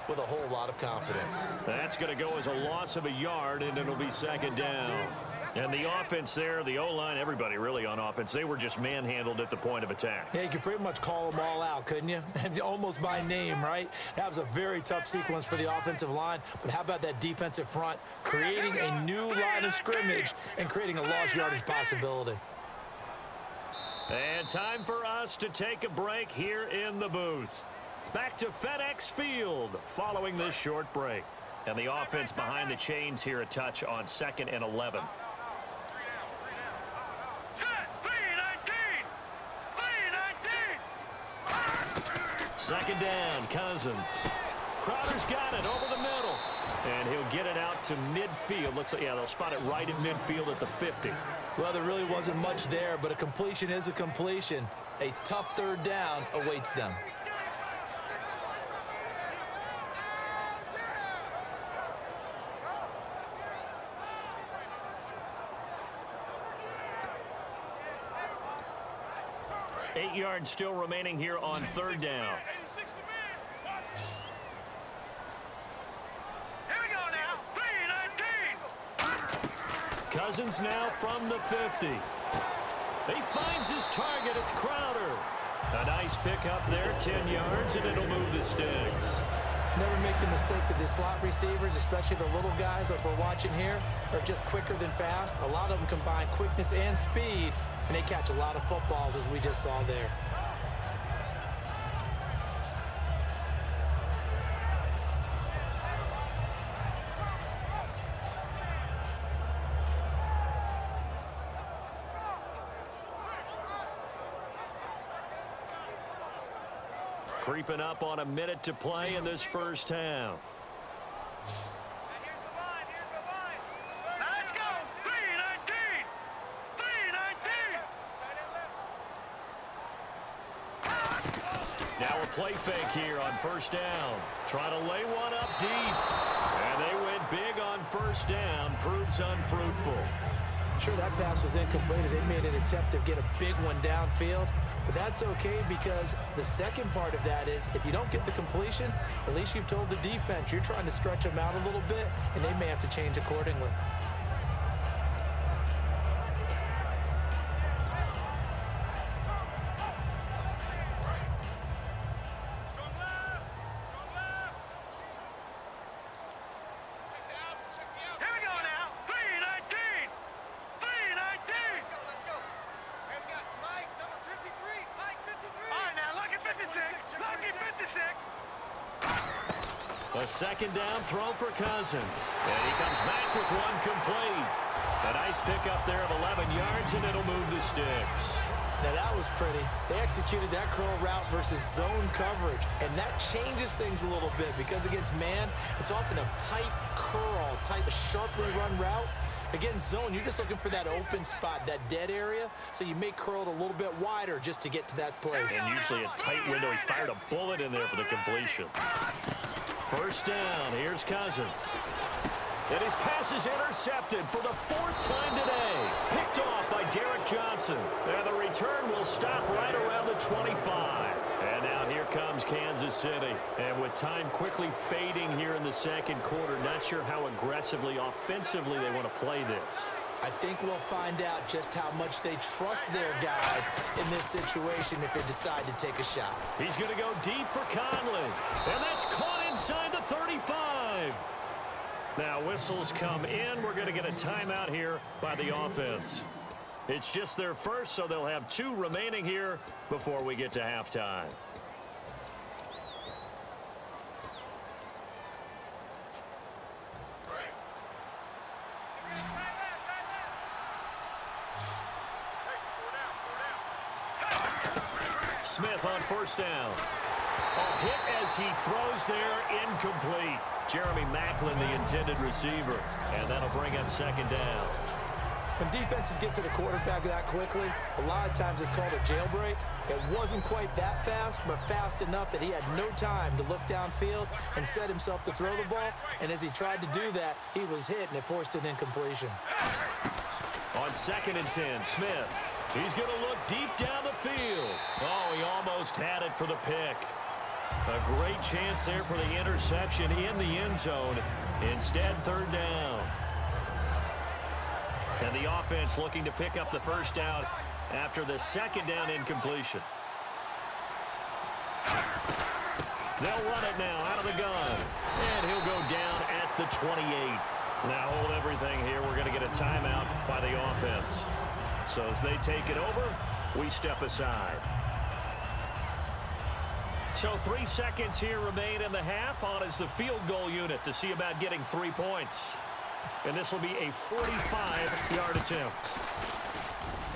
with a whole lot of confidence. That's going to go as a loss of a yard, and it'll be second down. And the offense there, the O-line, everybody really on offense, they were just manhandled at the point of attack. Yeah, you could pretty much call them all out, couldn't you? Almost by name, right? That was a very tough sequence for the offensive line. But how about that defensive front creating a new line of scrimmage and creating a lost yardage possibility? And time for us to take a break here in the booth. Back to FedEx Field following this short break. And the offense behind the chains here a touch on 2nd and 11. Second down, Cousins. Crowder's got it over the middle. And he'll get it out to midfield. Looks like, yeah, they'll spot it right at midfield at the 50. Well, there really wasn't much there, but a completion is a completion. A tough third down awaits them. Eight yards still remaining here on third down. Cousins now from the 50. He finds his target. It's Crowder. A nice pickup there, 10 yards, and it'll move the sticks. Never make the mistake that the slot receivers, especially the little guys like we're watching here, are just quicker than fast. A lot of them combine quickness and speed, and they catch a lot of footballs, as we just saw there. Creeping up on a minute to play in this first half. Let's go! 3-19! 3-19! Now a play fake here on first down. Try to lay one up deep. And they went big on first down. Proves unfruitful. Sure, that pass was incomplete as they made an attempt to get a big one downfield. But that's okay because the second part of that is if you don't get the completion, at least you've told the defense you're trying to stretch them out a little bit, and they may have to change accordingly. A second down throw for Cousins. And he comes back with one complete. A nice pickup there of 11 yards, and it'll move the sticks. Now that was pretty. They executed that curl route versus zone coverage, and that changes things a little bit because against man, it's often a tight curl, sharply run route. Against zone, you're just looking for that open spot, that dead area, so you may curl it a little bit wider just to get to that place. And usually a tight window. He fired a bullet in there for the completion. First down, here's Cousins. And his pass is intercepted for the 4th time today. Picked off by Derek Johnson. And the return will stop right around the 25. And now here comes Kansas City. And with time quickly fading here in the second quarter, not sure how aggressively, offensively they want to play this. I think we'll find out just how much they trust their guys in this situation if they decide to take a shot. He's going to go deep for Conley. And that's caught inside the 35. Now whistles come in. We're going to get a timeout here by the offense. It's just their first, so they'll have 2 remaining here before we get to halftime. Smith on first down. A hit as he throws there, incomplete. Jeremy Maclin, the intended receiver. And that'll bring up second down. When defenses get to the quarterback that quickly, a lot of times it's called a jailbreak. It wasn't quite that fast, but fast enough that he had no time to look downfield and set himself to throw the ball. And as he tried to do that, he was hit, and it forced an incompletion. On 2nd and 10, Smith. He's going to look deep down the field. Oh, he almost had it for the pick. A great chance there for the interception in the end zone. Instead, third down. And the offense looking to pick up the first down after the second down incompletion. They'll run it now out of the gun. And he'll go down at the 28. Now hold everything here. We're going to get a timeout by the offense. So as they take it over, we step aside. So 3 seconds here remain in the half. On is the field goal unit to see about getting 3 points. And this will be a 45-yard attempt.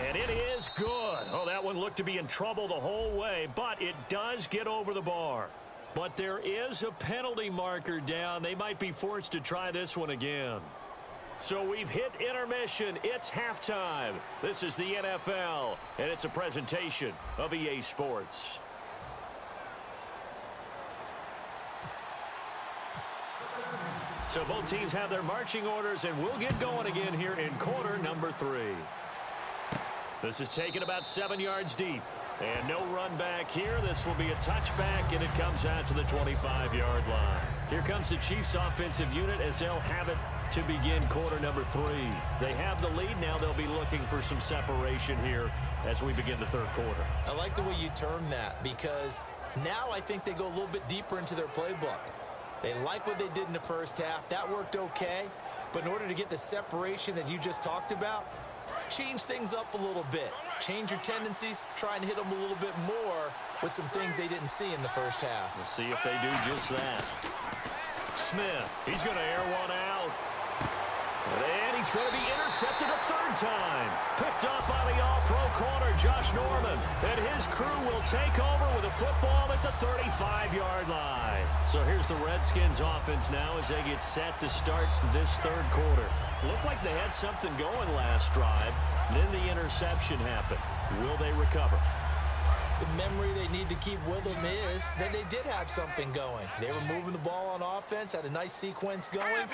And it is good. Oh, that one looked to be in trouble the whole way, but it does get over the bar. But there is a penalty marker down. They might be forced to try this one again. So we've hit intermission. It's halftime. This is the NFL, and it's a presentation of EA Sports. So both teams have their marching orders, and we'll get going again here in quarter number 3. This is taken about 7 yards deep. And no run back here. This will be a touchback, and it comes out to the 25-yard line. Here comes the Chiefs offensive unit as they'll have it to begin quarter number 3. They have the lead. Now they'll be looking for some separation here as we begin the third quarter. I like the way you term that, because now I think they go a little bit deeper into their playbook. They like what they did in the first half. That worked okay. But in order to get the separation that you just talked about, change things up a little bit. Change your tendencies. Try and hit them a little bit more with some things they didn't see in the first half. We'll see if they do just that. Smith, he's going to air one out. And he's going to be intercepted a third time. Picked up by the all-pro corner, Josh Norman. And his crew will take over with a football at the 35-yard line. So here's the Redskins offense now as they get set to start this third quarter. Looked like they had something going last drive. Then the interception happened. Will they recover? The memory they need to keep with them is that they did have something going. They were moving the ball on offense, had a nice sequence going.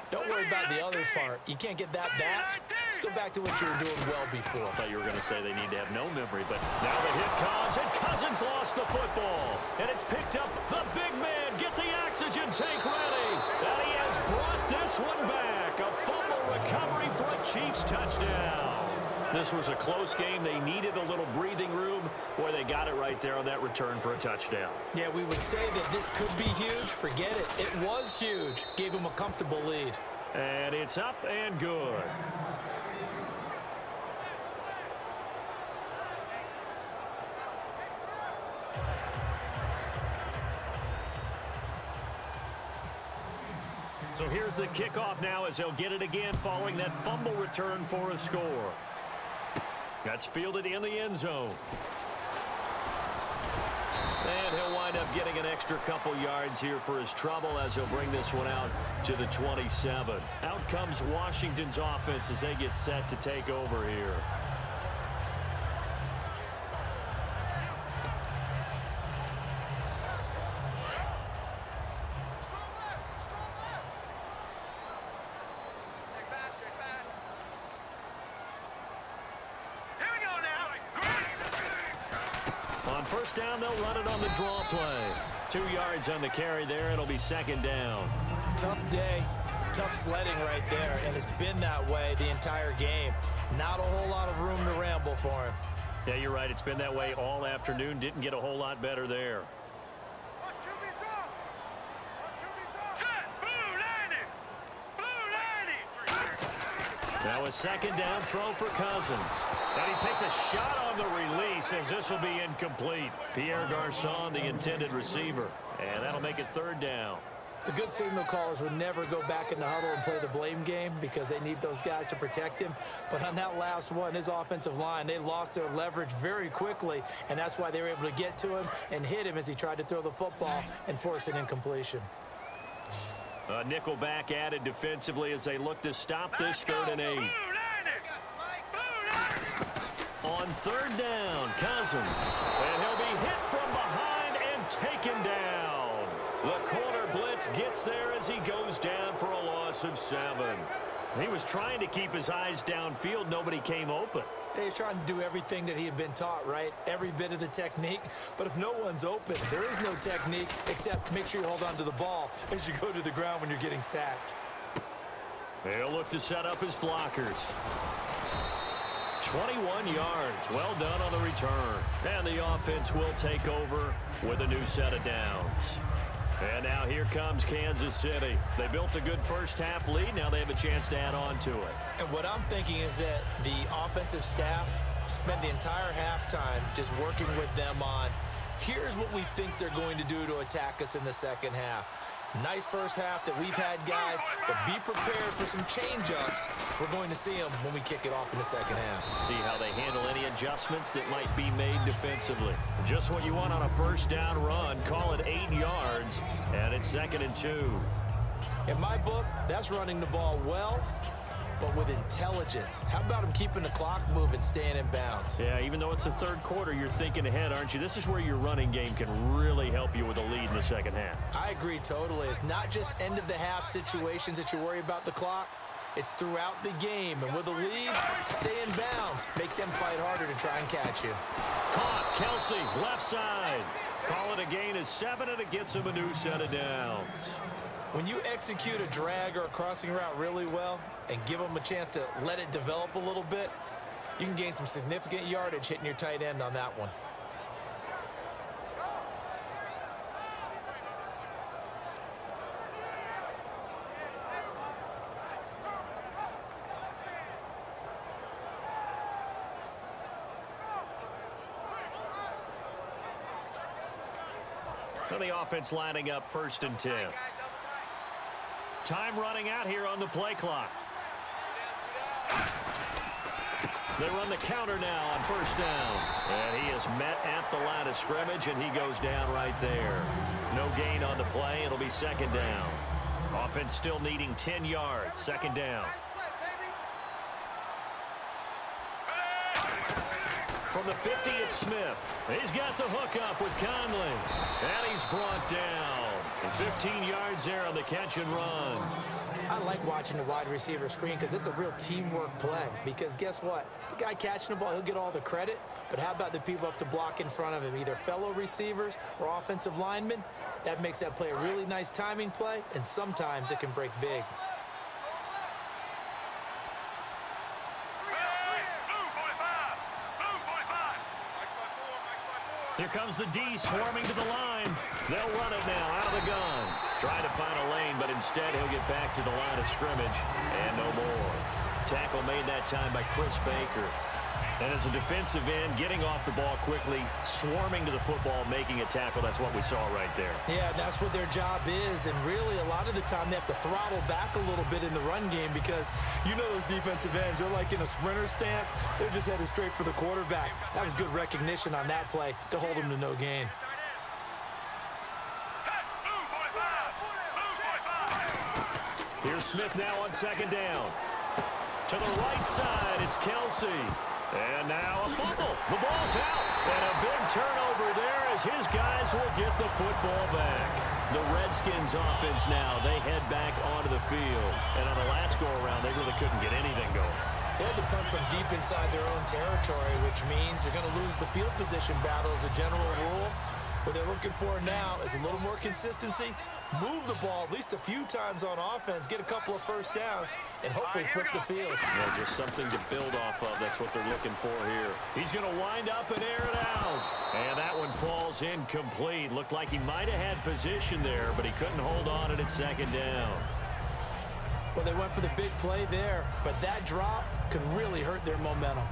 Don't worry about the other part. You can't get that back. Let's go back to what you were doing well before. I thought you were going to say they need to have no memory, but now the hit comes, and Cousins lost the football. And it's picked up. The big man, get the oxygen tank ready. And he has brought this one back. A fumble recovery for a Chiefs touchdown. This was a close game. They needed a little breathing room. Boy, they got it right there on that return for a touchdown. Yeah, we would say that this could be huge. Forget it. It was huge. Gave him a comfortable lead. And it's up and good. So here's the kickoff now as they'll get it again following that fumble return for a score. That's fielded in the end zone. And he'll wind up getting an extra couple yards here for his trouble as he'll bring this one out to the 27. Out comes Washington's offense as they get set to take over here. First down, they'll run it on the draw play. 2 yards on the carry there. It'll be second down. Tough day. Tough sledding right there, and it's been that way the entire game. Not a whole lot of room to ramble for him. Yeah, you're right. It's been that way all afternoon. Didn't get a whole lot better there. Now a second down throw for Cousins. And he takes a shot on the release as this will be incomplete. Pierre Garçon, the intended receiver. And that'll make it third down. The good signal callers would never go back in the huddle and play the blame game because they need those guys to protect him. But on that last one, his offensive line, they lost their leverage very quickly, and that's why they were able to get to him and hit him as he tried to throw the football and force an incompletion. A nickel back added defensively as they look to stop this 3rd and 8. On 3rd down, Cousins. And he'll be hit from behind and taken down. The corner blitz gets there as he goes down for a loss of 7. He was trying to keep his eyes downfield. Nobody came open. He's trying to do everything that he had been taught, right? Every bit of the technique. But if no one's open, there is no technique except make sure you hold on to the ball as you go to the ground when you're getting sacked. They'll look to set up his blockers. 21 yards. Well done on the return. And the offense will take over with a new set of downs. And now here comes Kansas City. They built a good first-half lead. Now they have a chance to add on to it. And what I'm thinking is that the offensive staff spent the entire halftime just working with them on, here's what we think they're going to do to attack us in the second half. Nice first half that we've had, guys, but be prepared for some change-ups. We're going to see them when we kick it off in the second half. See how they handle any adjustments that might be made defensively. Just what you want on a first down run. Call it 8 yards, and it's 2nd and 2. In my book, that's running the ball well, but with intelligence. How about him keeping the clock moving, staying in bounds? Yeah, even though it's the third quarter, you're thinking ahead, aren't you? This is where your running game can really help you with a lead in the second half. I agree totally. It's not just end-of-the-half situations that you worry about the clock. It's throughout the game. And with a lead, stay in bounds. Make them fight harder to try and catch you. Caught. Kelsey, left side. Call it a gain of 7, and it gets him a new set of downs. When you execute a drag or a crossing route really well and give them a chance to let it develop a little bit, you can gain some significant yardage hitting your tight end on that one. So the offense lining up 1st and 10. Time running out here on the play clock. They run the counter now on 1st down. And he is met at the line of scrimmage, and he goes down right there. No gain on the play. It'll be 2nd down. Offense still needing 10 yards. 2nd down. From the 50, it's Smith. He's got the hook up with Conley. And he's brought down. And 15 yards there on the catch and run. I like watching the wide receiver screen because it's a real teamwork play. Because guess what? The guy catching the ball, he'll get all the credit. But how about the people up to block in front of him, either fellow receivers or offensive linemen? That makes that play a really nice timing play, and sometimes it can break big. Here comes the D swarming to the line. They'll run it now out of the gun. Trying to find a lane, but instead he'll get back to the line of scrimmage. And no more. Tackle made that time by Chris Baker. And as a defensive end, getting off the ball quickly, swarming to the football, making a tackle. That's what we saw right there. Yeah, that's what their job is. And really, a lot of the time, they have to throttle back a little bit in the run game because you know those defensive ends, they're like in a sprinter stance. They're just headed straight for the quarterback. That was good recognition on that play to hold them to no gain. Here's Smith now on 2nd down. To the right side, it's Kelsey. And now a fumble. The ball's out. And a big turnover there as his guys will get the football back. The Redskins offense now, they head back onto the field. And on the last go-around, they really couldn't get anything going. They had to punt from deep inside their own territory, which means you're going to lose the field position battle as a general rule. What they're looking for now is a little more consistency, move the ball at least a few times on offense, get a couple of first downs, and hopefully flip the field. Yeah, just something to build off of. That's what they're looking for here. He's going to wind up and air it out. And that one falls incomplete. Looked like he might have had position there, but he couldn't hold on it at 2nd down. Well, they went for the big play there, but that drop could really hurt their momentum.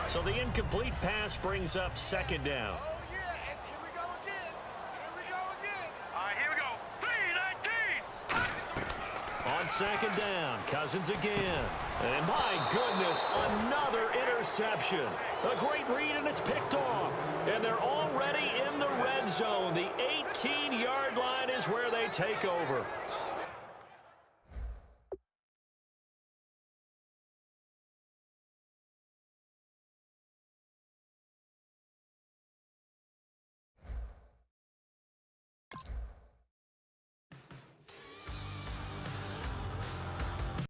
So the incomplete pass brings up 2nd down. Oh, yeah, and here we go again. Here we go again. All right, here we go. 3-19. On 2nd down, Cousins again. And my goodness, another interception. A great read, and it's picked off. And they're already in the red zone. The 18-yard line is where they take over.